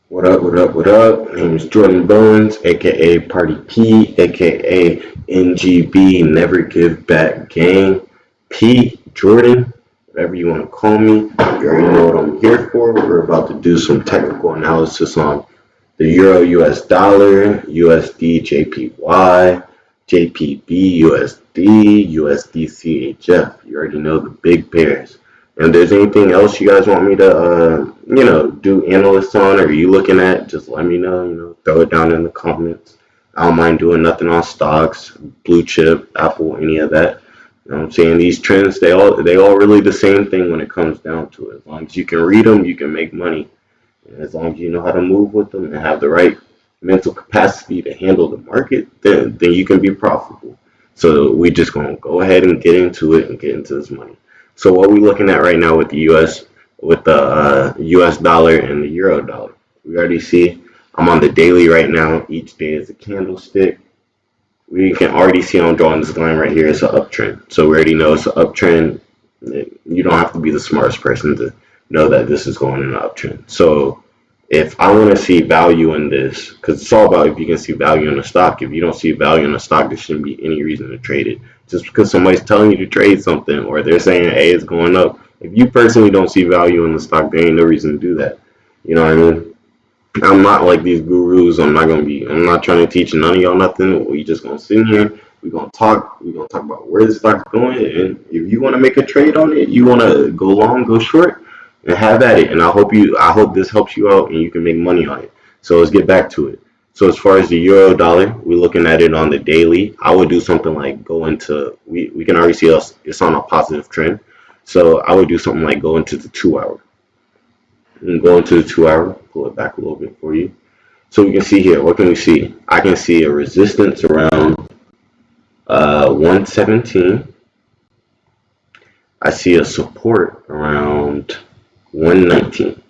What up, what up, what up? My name is Jordan Bones, aka Party P, aka NGB, Never Give Back Gang. P, Jordan, whatever you want to call me. You already know what I'm here for. We're about to do some technical analysis on the Euro US dollar, USD JPY, JPB USD, USD CHF. You already know the big pairs. And if there's anything else you guys want me to, do analysts on, or you looking at, just let me know. Throw it down in the comments. I don't mind doing nothing on stocks, blue chip, Apple, any of that. You know what I'm saying? These trends, they all really the same thing when it comes down to it. As long as you can read them, you can make money. And as long as you know how to move with them and have the right mental capacity to handle the market, then you can be profitable. So we just gonna go ahead and get into it and get into this money. So what we looking at right now with the US dollar and the euro dollar? We already see I'm on the daily right now. Each day is a candlestick. We can already see I'm drawing this line right here. It's an uptrend. So we already know it's an uptrend. You don't have to be the smartest person to know that this is going in an uptrend. So if I want to see value in this, because it's all about if you can see value in the stock. If you don't see value in the stock, there shouldn't be any reason to trade it. Just because somebody's telling you to trade something or they're saying, hey, it's going up. If you personally don't see value in the stock, there ain't no reason to do that. You know what I mean? I'm not like these gurus. I'm not trying to teach none of y'all nothing. We just gonna sit in here. We're gonna talk about where the stock's going. And if you want to make a trade on it, you want to go long, go short, and have at it. And I hope this helps you out and you can make money on it. So let's get back to it. So as far as the euro dollar, we're looking at it on the daily. I would do something like go into, we can already see it's on a positive trend. So I would do something like go into the 2 hour. And go into the 2 hour, pull it back a little bit for you. So we can see here, what can we see? I can see a resistance around 117. I see a support around 119.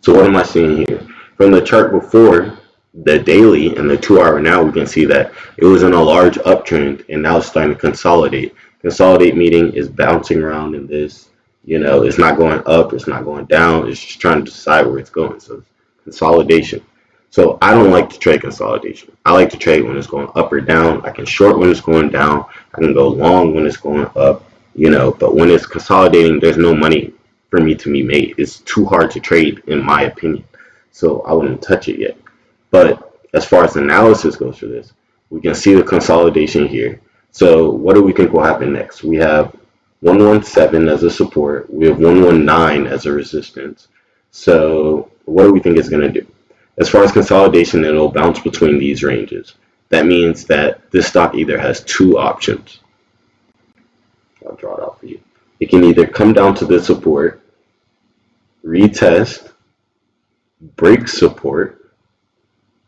So what am I seeing here? From the chart before, the daily and the 2 hour now, we can see that it was in a large uptrend and now it's starting to consolidate. Consolidate meaning is bouncing around in this, it's not going up, it's not going down, it's just trying to decide where it's going. So it's consolidation. So I don't like to trade consolidation. I like to trade when it's going up or down. I can short when it's going down. I can go long when it's going up, but when it's consolidating, there's no money for me to be made. It's too hard to trade, in my opinion. So I wouldn't touch it yet. But as far as analysis goes for this, we can see the consolidation here. So what do we think will happen next? We have 117 as a support. We have 119 as a resistance. So what do we think it's going to do? As far as consolidation, it'll bounce between these ranges. That means that this stock either has two options. I'll draw it out for you. It can either come down to this support, retest, break support,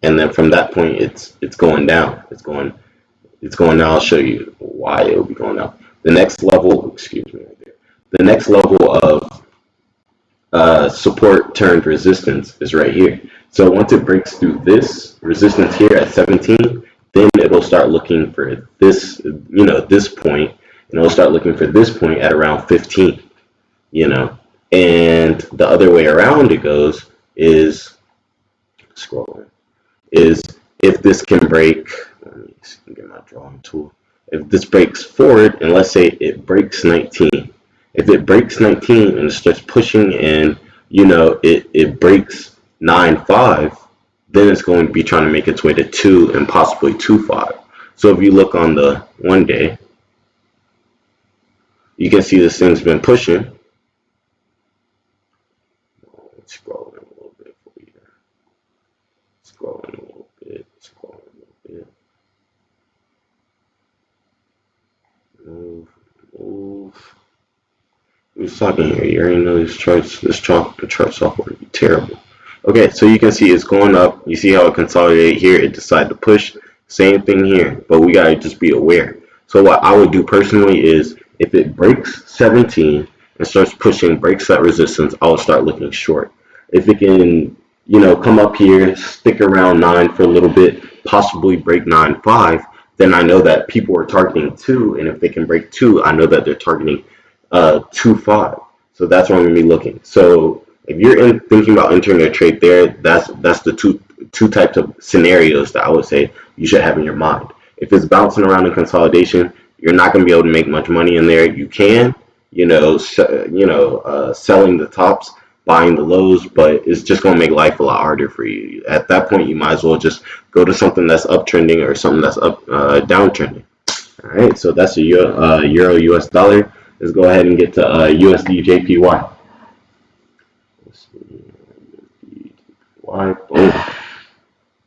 and then from that point it's going down. It's going down. I'll show you why it'll be going down. The next level, excuse me, right there. The next level of support turned resistance is right here. So once it breaks through this resistance here at 17, then it'll start looking for this, this point, and it'll start looking for this point at around 15, and the other way around it goes is scrolling, is if this can break, let me get my drawing tool. If this breaks forward, and let's say it breaks 19, if it breaks 19 and it starts pushing and it breaks 9.5, then it's going to be trying to make its way to 2 and possibly 2.5. So if you look on the 1 day, you can see this thing's been pushing. Let's scroll in a little bit for you. Scrolling a little bit. Move. Who's talking here? You already know these charts. The chart software would be terrible. Okay, so you can see it's going up. You see how it consolidated here. It decided to push. Same thing here, but we gotta just be aware. So what I would do personally is if it breaks 17 and starts pushing, breaks that resistance, I would start looking short. If it can, come up here, stick around 9 for a little bit, possibly break 9.5, then I know that people are targeting 2, and if they can break 2, I know that they're targeting 2.5. So that's where I'm gonna be looking. So If you're thinking about entering a trade there, that's the two types of scenarios that I would say you should have in your mind. If it's bouncing around in consolidation, you're not going to be able to make much money in there. You can, selling the tops, buying the lows, but it's just going to make life a lot harder for you. At that point, you might as well just go to something that's uptrending or something that's downtrending. All right, so that's a Euro US dollar. Let's go ahead and get to USD JPY. Let's see, boom.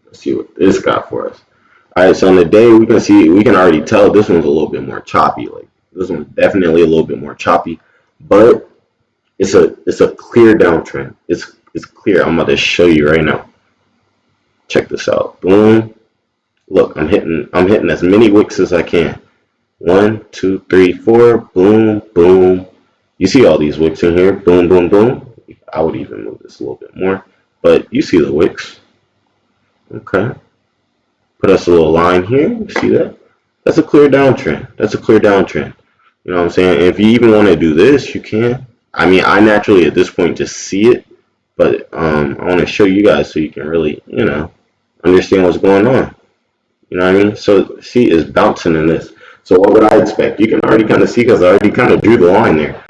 Let's see what this got for us. All right, so on the day we can already tell this one's a little bit more choppy. Like this one's definitely a little bit more choppy, but it's a clear downtrend. It's clear. I'm about to show you right now. Check this out. Boom. Look, I'm hitting as many wicks as I can. 1, 2, 3, 4. Boom, boom. You see all these wicks in here. Boom, boom, boom. I would even move this a little bit more, but you see the wicks. Okay. Put us a little line here. You see that? That's a clear downtrend. That's a clear downtrend. You know what I'm saying? And if you even want to do this, you can. I mean, I naturally at this point just see it, but I want to show you guys so you can really, understand what's going on. You know what I mean? So see, it's bouncing in this. So what would I expect? You can already kind of see because I already kind of drew the line there.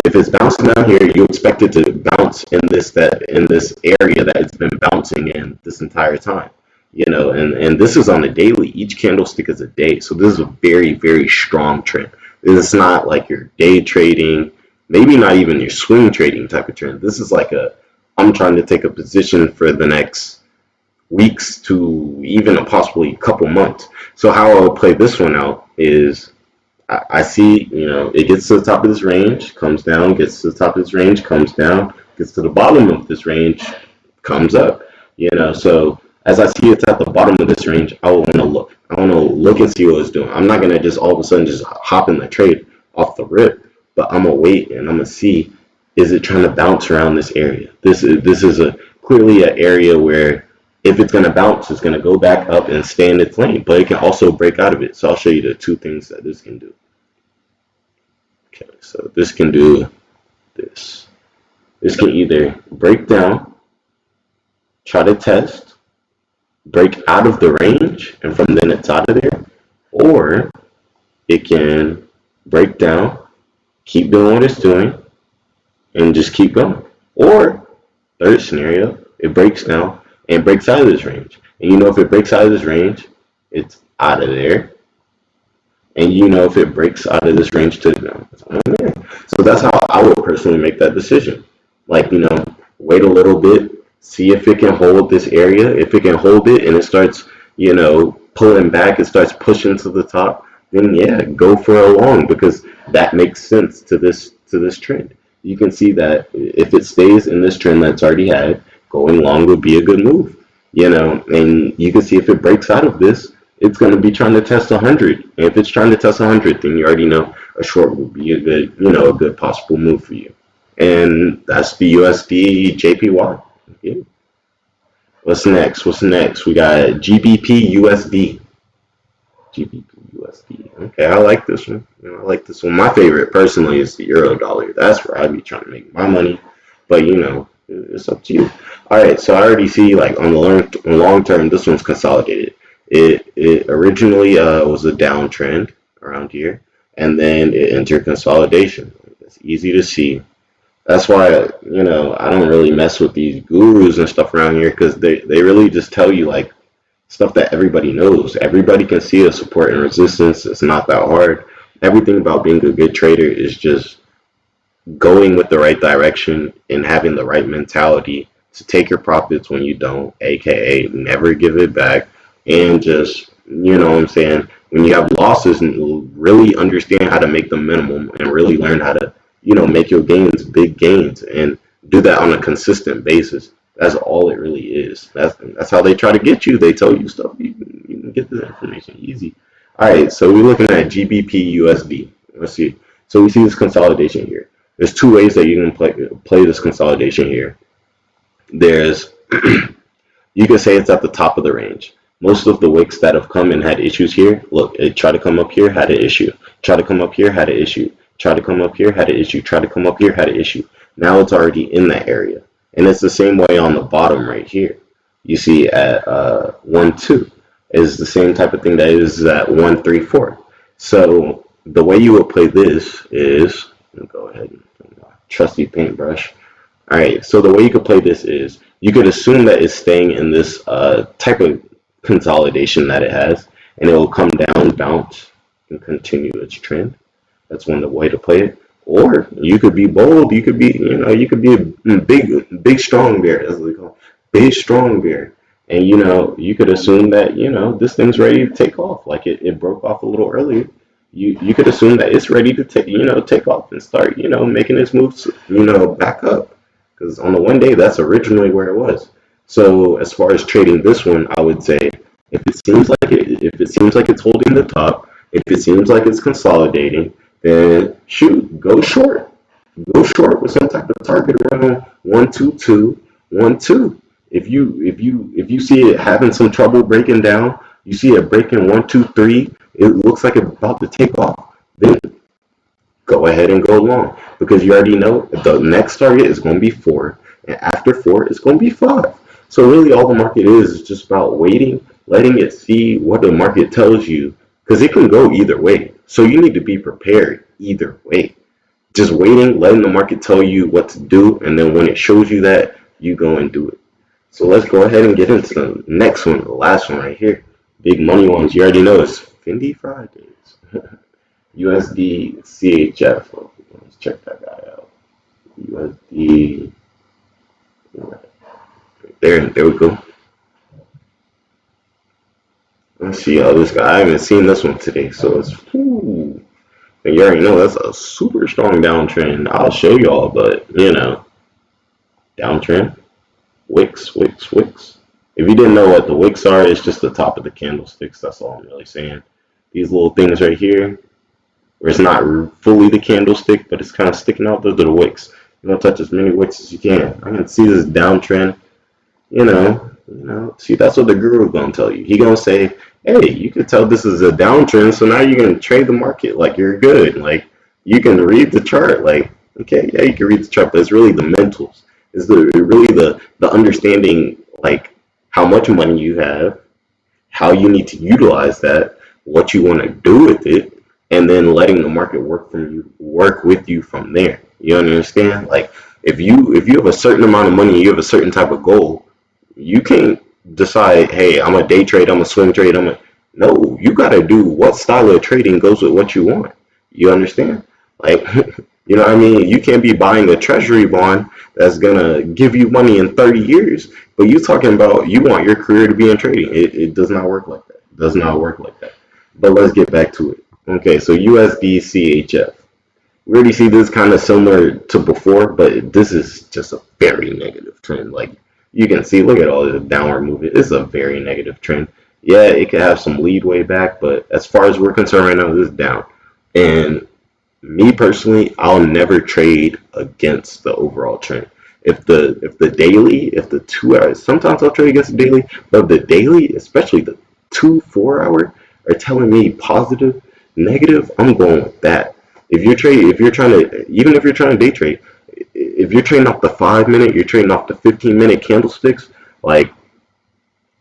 If it's bouncing down here, you expect it to bounce in this area that it's been bouncing in this entire time. And this is on the daily. Each candlestick is a day. So this is a very, very strong trend. This is not like your day trading, maybe not even your swing trading type of trend. This is like I'm trying to take a position for the next weeks to even a possibly couple months. So how I would play this one out is I see, it gets to the top of this range, comes down, gets to the top of this range, comes down, gets to the bottom of this range, comes up. So as I see it's at the bottom of this range, I want to look. I want to look and see what it's doing. I'm not going to just all of a sudden just hop in the trade off the rip, but I'm going to wait and I'm going to see, is it trying to bounce around this area? This is clearly an area where if it's going to bounce, it's going to go back up and stay in its lane, but it can also break out of it. So I'll show you the two things that this can do. Okay, so this can do this. This can either break down, try to test, break out of the range, and from then it's out of there, or it can break down, keep doing what it's doing, and just keep going. Or, third scenario, it breaks down and breaks out of this range. And if it breaks out of this range, it's out of there. And if it breaks out of this range to it's on there. So that's how I would personally make that decision. Like, wait a little bit, see if it can hold this area. If it can hold it and it starts, pulling back, it starts pushing to the top, then yeah, go for a long, because that makes sense to this trend. You can see that if it stays in this trend that's already had, going long would be a good move. And you can see if it breaks out of this, it's going to be trying to test 100. And if it's trying to test 100, then you already know a short would be a good, a good possible move for you. And that's the USD JPY. Yeah. What's next? We got GBP USD. GBP USD. Okay, I like this one. My favorite personally is the euro dollar. That's where I'd be trying to make my money. But it's up to you. All right, so I already see like on the long term, this one's consolidated. It originally was a downtrend around here, and then it entered consolidation. It's easy to see. That's why I don't really mess with these gurus and stuff around here, because they really just tell you like stuff that everybody knows. Everybody can see a support and resistance. It's not that hard. Everything about being a good trader is just going with the right direction and having the right mentality to take your profits when you don't, aka never give it back, and just, what I'm saying, when you have losses, and really understand how to make them minimum and really learn how to, make your gains big gains, and do that on a consistent basis. That's all it really is. That's how they try to get you. They tell you stuff. You can get this information easy. All right, so we're looking at GBP USD. Let's see. So we see this consolidation here. There's two ways that you can play this consolidation here. There's, you can say it's at the top of the range. Most of the wicks that have come and had issues here, look, it tried to come up here, had an issue. Try to come up here, had an issue. Try to come up here, had an issue. Try to come up here, had an issue. Now it's already in that area. And it's the same way on the bottom right here. You see at 1 2 is the same type of thing that is at 1 3 4. So the way you would play this is, let me go ahead and trusty paintbrush. All right, so the way you could play this is you could assume that it's staying in this type of consolidation that it has, and it will come down, bounce, and continue its trend. That's one way to play it. Or you could be bold. You could be, you could be a big, strong bear. That's what we call it. Big, strong bear. And, you could assume that, this thing's ready to take off. Like it broke off a little earlier. You could assume that it's ready to take off and start, making its moves, back up. Because on the 1 day, that's originally where it was. So as far as trading this one, I would say if it seems like it's holding the top, if it seems like it's consolidating, then shoot, go short. Go short with some type of target around 122, 1 2. If you see it having some trouble breaking down, you see it breaking 1 2 3, it looks like it's about to take off. Then go ahead and go long because you already know the next target is going to be 4, and after 4 it's going to be 5. So really, all the market is just about waiting, letting it see what the market tells you because it can go either way. So you need to be prepared either way. Just waiting, letting the market tell you what to do, and then when it shows you that, you go and do it. So let's go ahead and get into the next one, the last one right here. Big money ones. You already know it's Fendi Fridays. USD CHF. Let's check that guy out. USD. Right there we go. Let's see how this guy. I haven't seen this one today, so it's. Ooh. And you already know that's a super strong downtrend. I'll show y'all, but downtrend. Wicks, wicks, wicks. If you didn't know what the wicks are, it's just the top of the candlesticks. That's all I'm really saying. These little things right here, where it's not fully the candlestick, but it's kind of sticking out. Those are the wicks. You're gonna touch as many wicks as you can. I can see this downtrend. See, that's what the guru is gonna tell you. He gonna say, "Hey, you can tell this is a downtrend, so now you're gonna trade the market like you're good. Like you can read the chart. Like, okay, yeah, you can read the chart, but it's really the mentals. It's really the understanding, like how much money you have, how you need to utilize that, what you want to do with it, and then letting the market work with you from there. You understand? Like if you have a certain amount of money, you have a certain type of goal, you can't decide, hey, I'm a day trade, I'm a swing trade, no, you gotta do what style of trading goes with what you want. You understand? Like you know what I mean? You can't be buying a treasury bond that's gonna give you money in 30 years, but you talking about you want your career to be in trading. It does not work like that. It does not work like that. But let's get back to it. Okay, so USD CHF. We already see this kind of similar to before, but this is just a very negative trend. Like you can see, look at all the downward movement. It's a very negative trend. Yeah, it could have some lead way back, but as far as we're concerned right now, this is down. And me personally, I'll never trade against the overall trend. If the daily, if the 2 hours, sometimes I'll trade against the daily, but the daily, especially the 2 4 hour, are telling me positive, negative, I'm going with that. If you're trying to, even if you're trying to day trade, if you're trading off the 5 minute, you're trading off the 15-minute candlesticks, like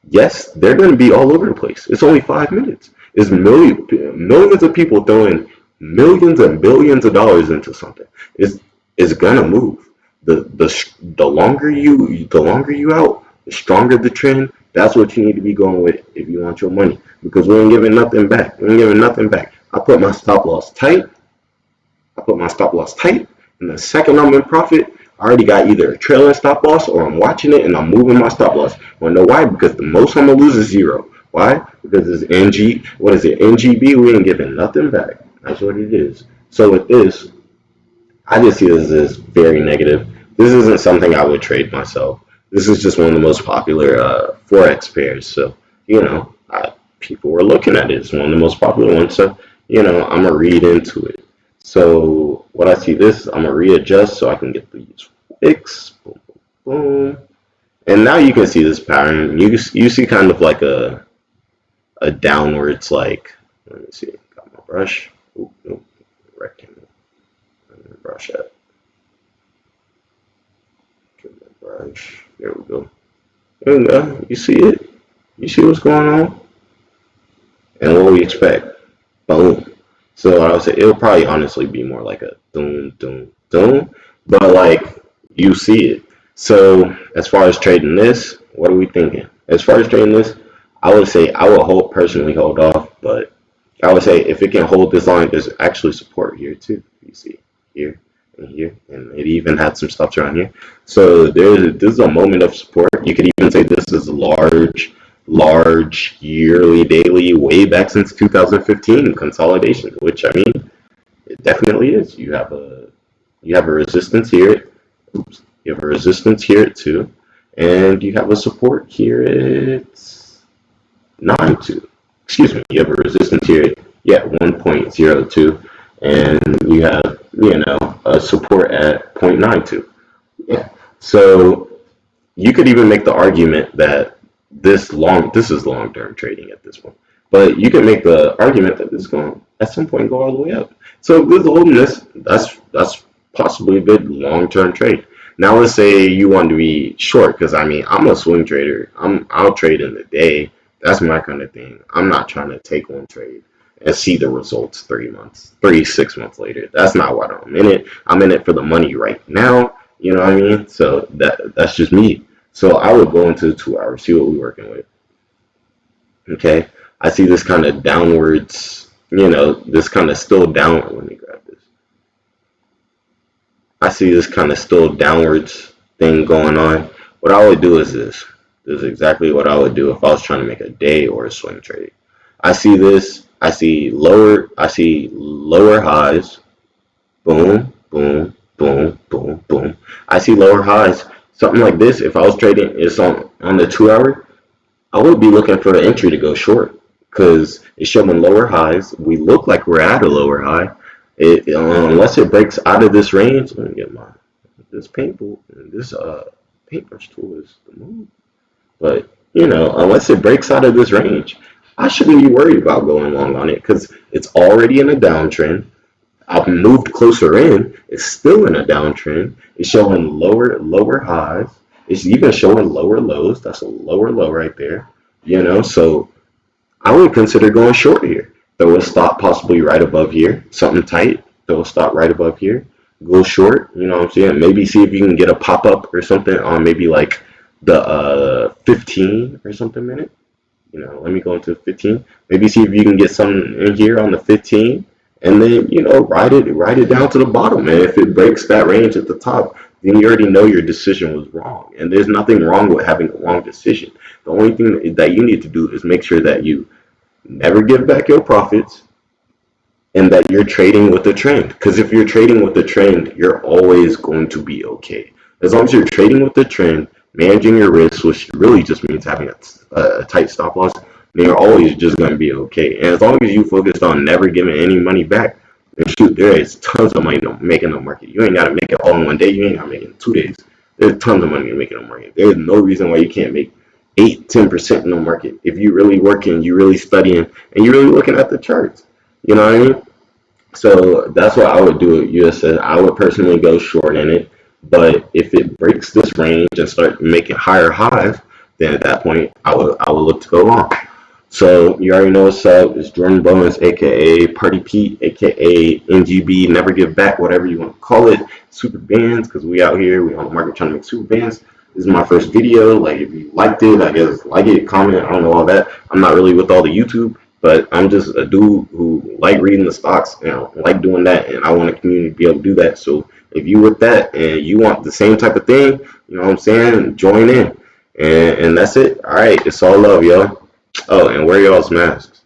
yes, they're going to be all over the place. It's only 5 minutes. It's millions of people throwing millions and billions of dollars into something. It's gonna move. The longer you out, the stronger the trend. That's what you need to be going with if you want your money. Because we ain't giving nothing back. We ain't giving nothing back. I put my stop loss tight. I put my stop loss tight, and the second I'm in profit, I already got either a trailing stop loss or I'm watching it and I'm moving my stop loss. Wanna know why? Because the most I'm gonna lose is 0. Why? Because it's NG. What is it? NGB. We ain't giving nothing back. That's what it is. So with this, I just see this as very negative. This isn't something I would trade myself. This is just one of the most popular Forex pairs. So, people were looking at it. It's one of the most popular ones. So, I'm going to read into it. So, what I see this, I'm going to readjust so I can get these wicks. Boom, boom, boom. And now you can see this pattern. You see kind of like a downwards, like, let me see. Got my brush. Oop, nope. Rectangle. Brush it. Right. There we go. There we go. You see it? You see what's going on? And what we expect? Boom. So I would say it'll probably honestly be more like a doom, doom, doom. But like you see it. So as far as trading this, what are we thinking? As far as trading this, I would say I would personally hold off, but I would say if it can hold this line, there's actually support here too. You see here, and it even had some stuff around here. So this is a moment of support. You could even say this is large yearly, daily, way back since 2015 consolidation, which I mean it definitely is. You have a resistance here. Oops, you have a resistance here at 2, and you have a support here at 9.2. Excuse me, you have a resistance here, yeah, 1.02, and you have, a support at 0.92. Yeah. So you could even make the argument that this is long term trading at this point. But you can make the argument that this is going to at some point go all the way up. So with holding this, that's possibly a good long term trade. Now let's say you want to be short, because I mean I'm a swing trader. I'll trade in the day. That's my kind of thing. I'm not trying to take one trade and see the results 3 months, 6 months later. That's not what I'm in it. I'm in it for the money right now. You know what I mean? So that's just me. So I would go into the 2 hours, see what we're working with. Okay. I see this kind of downwards, this kind of still down. Let me grab this. I see this kind of still downwards thing going on. What I would do is this. This is exactly what I would do if I was trying to make a day or a swing trade. I see this. I see lower highs. Boom, boom, boom, boom, boom. I see lower highs. Something like this, if I was trading, it's on the 2 hour. I would be looking for the entry to go short because it's showing lower highs. We look like we're at a lower high. Unless it breaks out of this range, let me get this paintbrush tool is the move. But unless it breaks out of this range, I shouldn't be worried about going long on it because it's already in a downtrend. I've moved closer in. It's still in a downtrend. It's showing lower highs. It's even showing lower lows. That's a lower low right there. So I would consider going short here. Throw a stop possibly right above here. Something tight. Throw a stop right above here. Go short. You know what I'm saying? Maybe see if you can get a pop up or something on maybe like the 15 or something minute. Let me go into 15. Maybe see if you can get something in here on the 15, and then ride it down to the bottom. And if it breaks that range at the top, then you already know your decision was wrong. And there's nothing wrong with having a wrong decision. The only thing that you need to do is make sure that you never give back your profits and that you're trading with the trend. Because if you're trading with the trend, you're always going to be okay. As long as you're trading with the trend, managing your risk, which really just means having a tight stop loss, then you're always just going to be okay. And as long as you focus on never giving any money back, then shoot, there is tons of money making the market. You ain't got to make it all in one day. You ain't got to make it in 2 days. There's tons of money making the market. There's no reason why you can't make 8-10% in the market if you're really working, you're really studying, and you're really looking at the charts. You know what I mean? So that's what I would do at USS. I would personally go short in it. But if it breaks this range and start making higher highs, then at that point I would look to go long. So you already know what's up. It's Jordan Bowens, aka Party Pete, aka NGB, Never Give Back, whatever you want to call it. Super bands, because we out here, we on the market trying to make super bands. This is my first video. Like, if you liked it, I guess like it, comment. I don't know all that. I'm not really with all the YouTube, but I'm just a dude who like reading the stocks, like doing that, and I want a community to be able to do that. So if you with that and you want the same type of thing, you know what I'm saying, join in. And that's it. All right, it's all love, yo. Oh, and wear y'all's masks.